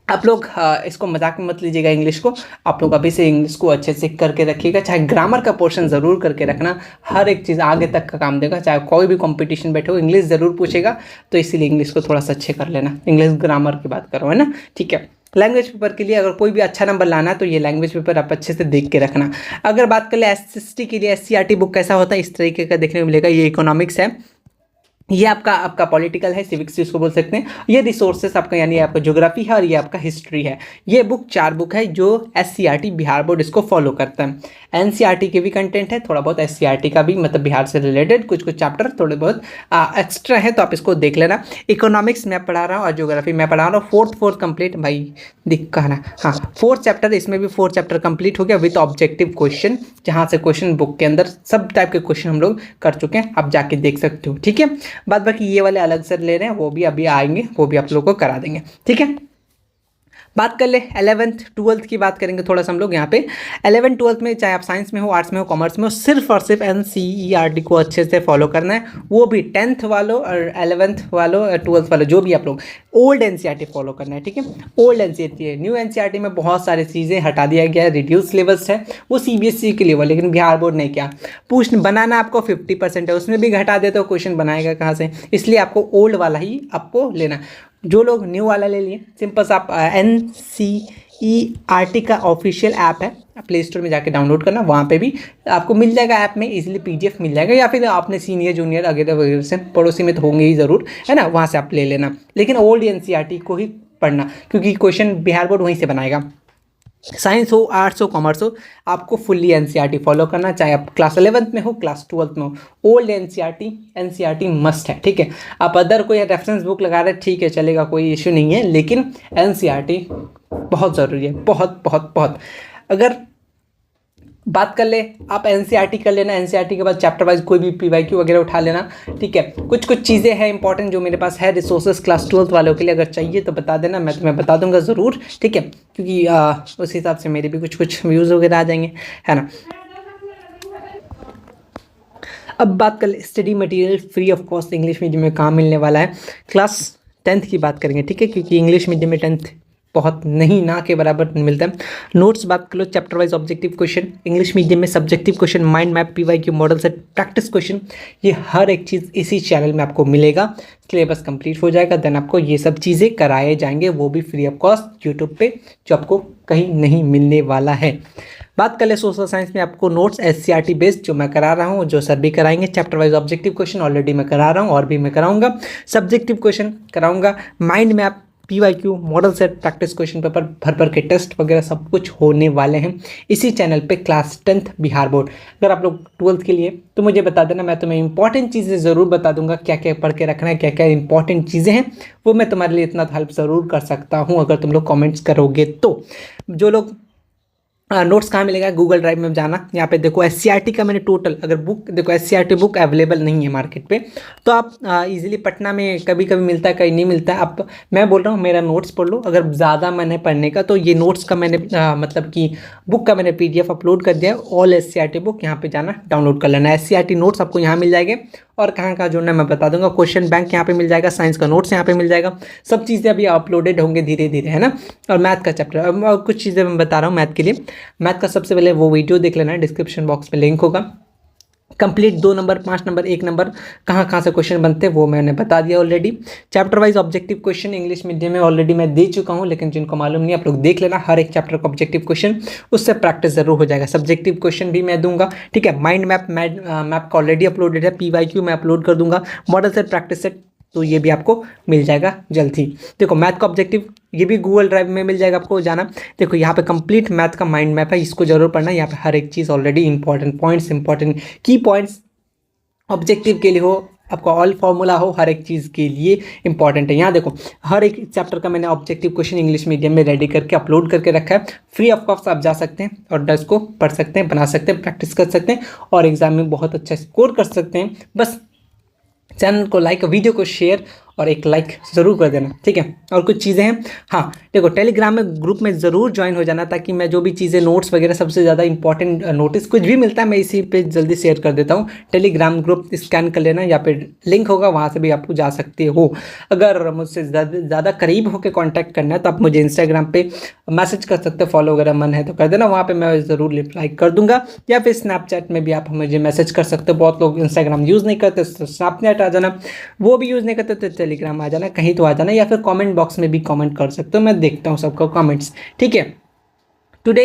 S1: आप लोग इसको मजाक में मत लीजिएगा। इंग्लिश को आप लोग अभी से इंग्लिश को अच्छे से करके रखिएगा, चाहे ग्रामर का पोर्शन ज़रूर करके रखना, हर एक चीज़ आगे तक का काम देगा। चाहे कोई भी कंपटीशन बैठे हो, इंग्लिश ज़रूर पूछेगा, तो इसीलिए इंग्लिश को थोड़ा सा अच्छे कर लेना। इंग्लिश ग्रामर की बात करो, है ना, ठीक है। लैंग्वेज पेपर के लिए अगर कोई भी अच्छा नंबर लाना है तो ये लैंग्वेज पेपर आप अच्छे से देख के रखना। अगर बात कर ले SST के लिए, SCRT बुक कैसा होता है, इस तरीके का देखने को मिलेगा। ये इकोनॉमिक्स है, ये आपका पॉलिटिकल है, सिविक्स जिसको बोल सकते हैं। ये रिसोर्सेस आपका, यानी आपका ज्योग्राफी है, और ये आपका हिस्ट्री है। ये बुक 4 बुक है जो SCRT बिहार बोर्ड इसको फॉलो करता है। NCRT के भी कंटेंट है, थोड़ा बहुत SCRT का भी, मतलब बिहार से रिलेटेड कुछ चैप्टर थोड़े बहुत एक्स्ट्रा है, तो आप इसको देख लेना। इकोनॉमिक्स मैं पढ़ा रहा हूँ और ज्योग्राफी मैं पढ़ा रहा हूँ। फोर्थ कंप्लीट भाई दिख कहना, हाँ 4th चैप्टर, इसमें भी 4th चैप्टर कंप्लीट हो गया विद ऑब्जेक्टिव क्वेश्चन, जहाँ से क्वेश्चन बुक के अंदर सब टाइप के क्वेश्चन हम लोग कर चुके हैं, आप जाके देख सकते हो, ठीक है। बाद बाकी ये वाले अलग से ले रहे हैं, वो भी अभी आएंगे, वो भी आप लोग को करा देंगे, ठीक है। बात कर ले 11th 12th की बात करेंगे थोड़ा सा हम लोग यहाँ पे। 11th 12th में चाहे आप साइंस में हो, आर्ट्स में हो, कॉमर्स में हो, सिर्फ और सिर्फ NCERT को अच्छे से फॉलो करना है। वो भी 10th वालों और 11th वालों, 12th वालों, जो भी आप लोग, ओल्ड NCERT फॉलो करना है, ठीक है। ओल्ड NCERT है, न्यू NCERT में बहुत सारी चीज़ें हटा दिया गया है, रिड्यूस सिलेबस है, वो CBSE के लेवल, लेकिन बिहार बोर्ड ने क्या पूछ बनाना आपको 50% है, उसमें भी घटा दे तो क्वेश्चन बनाएगा कहाँ से, इसलिए आपको ओल्ड वाला ही आपको लेना। जो लोग न्यू वाला ले लिए, सिंपल सा आप NCERT का ऑफिशियल ऐप है, प्ले स्टोर में जाके डाउनलोड करना, वहाँ पे भी आपको मिल जाएगा, ऐप में इजीली PDF मिल जाएगा, या फिर आपने सीनियर जूनियर वगैरह वगैरह से, पड़ोसी में तो होंगे ही ज़रूर, है ना, वहाँ से आप ले लेना। लेकिन ओल्ड NCERT को ही पढ़ना, क्योंकि क्वेश्चन बिहार बोर्ड वहीं से बनाएगा। साइंस हो, आर्ट्स हो, कॉमर्स हो, आपको फुल्ली NCERT फॉलो करना, चाहे आप क्लास 11th में हो, क्लास 12th में हो। ओल्ड NCERT मस्ट है, ठीक है। आप अदर कोई रेफरेंस बुक लगा रहे, ठीक है, चलेगा, कोई इश्यू नहीं है, लेकिन NCERT बहुत ज़रूरी है, बहुत बहुत बहुत। अगर बात कर ले, आप NCERT कर लेना, NCERT के बाद चैप्टर वाइज कोई भी PYQ वगैरह उठा लेना, ठीक है। कुछ चीज़ें हैं इंपॉर्टेंट जो मेरे पास है, रिसोर्सेज क्लास 12th वालों के लिए, अगर चाहिए तो बता देना, मैं तुम्हें बता दूंगा ज़रूर, ठीक है, क्योंकि उस हिसाब से मेरे भी कुछ व्यूज़ वगैरह आ जाएंगे, है ना। अब बात कर ले study material free of cost English medium में कहाँ मिलने वाला है। क्लास 10th की बात करेंगे, ठीक है, क्योंकि इंग्लिश मीडियम में 10th बहुत नहीं, ना के बराबर मिलता है। नोट्स बात कर लो, chapter wise objective question, English medium में subjective question, mind map, PYQ model set, practice question, ये हर एक चीज़ इसी चैनल में आपको मिलेगा। सिलेबस कंप्लीट हो जाएगा, देन आपको ये सब चीज़ें कराए जाएंगे, वो भी फ्री ऑफ कॉस्ट यूट्यूब पे, जो आपको कहीं नहीं मिलने वाला है। बात कर ले सोशल साइंस में आपको नोट्स SCRT बेस्ड जो मैं करा रहा हूँ, जो सर भी कराएंगे। Chapter wise objective question already मैं करा रहा हूँ, और भी मैं कराऊंगा। सब्जेक्टिव क्वेश्चन कराऊंगा, mind map, PYQ model set, practice question paper, भर के टेस्ट वगैरह सब कुछ होने वाले हैं इसी चैनल पे, क्लास 10th बिहार बोर्ड। अगर आप लोग 12th के लिए तो मुझे बता देना, मैं तुम्हें इंपॉर्टेंट चीज़ें ज़रूर बता दूंगा, क्या क्या पढ़ के रखना है, क्या क्या इंपॉर्टेंट चीज़ें हैं, वो मैं तुम्हारे लिए इतना हेल्प ज़रूर कर सकता हूँ अगर तुम लोग कॉमेंट्स करोगे तो। जो लोग नोट्स कहाँ मिलेगा, गूगल ड्राइव में जाना, यहाँ पे देखो SCRT का मैंने टोटल, अगर बुक देखो SCRT बुक अवेलेबल नहीं है मार्केट पे, तो आप इजीली पटना में कभी कभी मिलता है, कहीं नहीं मिलता है। आप, मैं बोल रहा हूँ मेरा नोट्स पढ़ लो, अगर ज़्यादा मन है पढ़ने का तो ये नोट्स का मैंने मतलब कि बुक का मैंने PDF अपलोड कर दिया है, ऑल SCRT बुक, यहाँ पे जाना डाउनलोड कर लेना। SCRT नोट्स आपको यहाँ मिल जाएंगे, और कहाँ कहाँ जोड़ना है मैं बता दूंगा। क्वेश्चन बैंक यहाँ पे मिल जाएगा, साइंस का नोट्स यहाँ पे मिल जाएगा, सब चीज़ें अभी अपलोडेड होंगे धीरे धीरे, है ना। और मैथ का चैप्टर, अब कुछ चीज़ें मैं बता रहा हूँ मैथ के लिए। मैथ का सबसे पहले वो वीडियो देख लेना है, डिस्क्रिप्शन बॉक्स में लिंक होगा। कंप्लीट 2 नंबर, 5 नंबर, 1 नंबर कहाँ कहाँ से क्वेश्चन बनते हैं वो मैंने बता दिया already. Chapter wise objective question English medium में ऑलरेडी मैं दे चुका हूँ, लेकिन जिनको मालूम नहीं आप लोग देख लेना, हर एक चैप्टर का ऑब्जेक्टिव क्वेश्चन, उससे प्रैक्टिस जरूर हो जाएगा। सब्जेक्टिव क्वेश्चन भी मैं दूंगा, ठीक है। माइंड मैप मैप का ऑलरेडी अपलोडेड है, PYQ मैं अपलोड कर दूंगा। मॉडल सेट, प्रैक्टिस सेट, तो ये भी आपको मिल जाएगा जल्द ही। देखो मैथ का ऑब्जेक्टिव ये भी गूगल ड्राइव में मिल जाएगा आपको जाना। देखो यहाँ पे कंप्लीट मैथ का माइंड मैप है, इसको जरूर पढ़ना। यहाँ पे हर एक चीज़ ऑलरेडी इंपॉर्टेंट पॉइंट्स, इंपॉर्टेंट की पॉइंट्स ऑब्जेक्टिव के लिए हो, आपका ऑल फार्मूला हो, हर एक चीज़ के लिए इंपॉर्टेंट है। यहाँ देखो हर एक चैप्टर का मैंने ऑब्जेक्टिव क्वेश्चन इंग्लिश मीडियम में रेडी करके अपलोड करके रखा है। फ्री ऑफ कॉस्ट आप जा सकते हैं और डस्ट को पढ़ सकते हैं, बना सकते हैं, प्रैक्टिस कर सकते हैं और एग्जाम में बहुत अच्छा स्कोर कर सकते हैं। बस चैनल को लाइक, वीडियो को शेयर और एक लाइक ज़रूर कर देना, ठीक है। और कुछ चीज़ें हैं, हाँ देखो टेलीग्राम में ग्रुप में ज़रूर ज्वाइन हो जाना, ताकि मैं जो भी चीज़ें नोट्स वगैरह सबसे ज़्यादा इंपॉर्टेंट नोटिस कुछ भी मिलता है मैं इसी पे जल्दी शेयर कर देता हूँ। टेलीग्राम ग्रुप स्कैन कर लेना, या फिर लिंक होगा वहाँ से भी आपको जा सकते हो। अगर मुझसे ज़्यादा करीब होकर कॉन्टैक्ट करना है तो आप मुझे इंस्टाग्राम पे मैसेज कर सकते हो, फॉलो वगैरह मन है तो कर देना, वहाँ पर मैं ज़रूर रिप्लाई कर दूंगा। या फिर स्नैपचैट में भी आप मुझे मैसेज कर सकते हो। बहुत लोग इंस्टाग्राम यूज़ नहीं करते तो स्नैपचैट आ जाना, वो भी यूज़ नहीं करते तो टेलीग्राम आ जाना, कहीं तो आ जाना, या फिर कमेंट बॉक्स में भी कमेंट कर सकते हो, मैं देखता हूँ सबका कमेंट्स, ठीक है। टुडे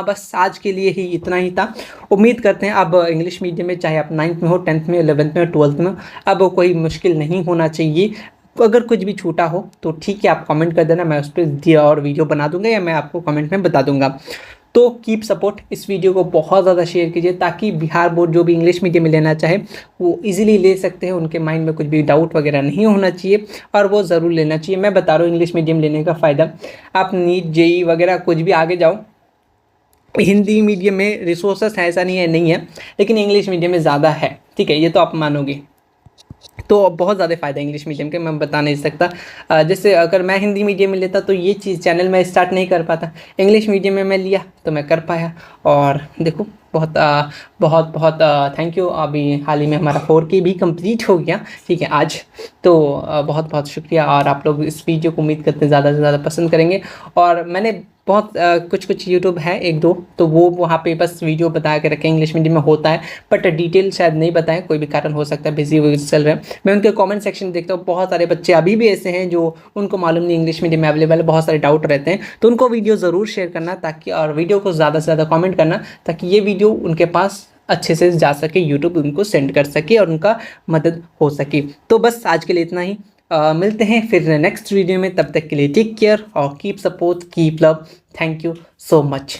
S1: बस आज के लिए ही इतना ही था। उम्मीद करते हैं अब इंग्लिश मीडियम में चाहे आप 9th में हो, 10th में, 11th में, 12th में, अब कोई मुश्किल नहीं होना चाहिए। अगर कुछ भी छूटा हो तो ठीक है, आप कमेंट कर देना, मैं उस पर और वीडियो बना दूंगा या मैं आपको कमेंट में बता दूंगा। तो कीप सपोर्ट, इस वीडियो को बहुत ज़्यादा शेयर कीजिए ताकि बिहार बोर्ड जो भी इंग्लिश मीडियम में लेना चाहे वो इजीली ले सकते हैं, उनके माइंड में कुछ भी डाउट वगैरह नहीं होना चाहिए और वो ज़रूर लेना चाहिए। मैं बता रहा हूँ इंग्लिश मीडियम लेने का फ़ायदा, आप नीट, जेई वगैरह कुछ भी आगे जाओ, हिंदी मीडियम में रिसोर्सेस है, ऐसा नहीं है, लेकिन इंग्लिश मीडियम में ज़्यादा है, ठीक है, ये तो आप मानोगे। तो बहुत ज़्यादा फ़ायदा इंग्लिश मीडियम के, मैं बता नहीं सकता। जैसे अगर मैं हिंदी मीडियम में लेता तो ये चीज़ चैनल में स्टार्ट नहीं कर पाता, इंग्लिश मीडियम में मैं लिया तो मैं कर पाया। और देखो बहुत बहुत बहुत थैंक यू। अभी हाल ही में हमारा 4K भी कंप्लीट हो गया, ठीक है आज। तो बहुत बहुत शुक्रिया, और आप लोग इस वीडियो को उम्मीद करते हैं ज़्यादा से ज़्यादा पसंद करेंगे। और मैंने बहुत कुछ यूट्यूब है एक दो, तो वो वहाँ पे बस वीडियो बता के रखें इंग्लिश मीडियम में होता है, बट डिटेल शायद नहीं बताएं, कोई भी कारण हो सकता है, बिजी वगैरह चल रहे हैं। मैं उनके कमेंट सेक्शन देखता हूँ, बहुत सारे बच्चे अभी भी ऐसे हैं जो उनको मालूम नहीं इंग्लिश मीडियम में अवेलेबल है, बहुत सारे डाउट रहते हैं, तो उनको वीडियो ज़रूर शेयर करना ताकि, और वीडियो को ज़्यादा से ज़्यादा कॉमेंट करना ताकि ये वीडियो उनके पास अच्छे से जा सके, यूट्यूब उनको सेंड कर सके और उनका मदद हो सके। तो बस आज के लिए इतना ही, मिलते हैं फिर नेक्स्ट वीडियो में, तब तक के लिए टेक केयर और keep support, keep love, thank you so much.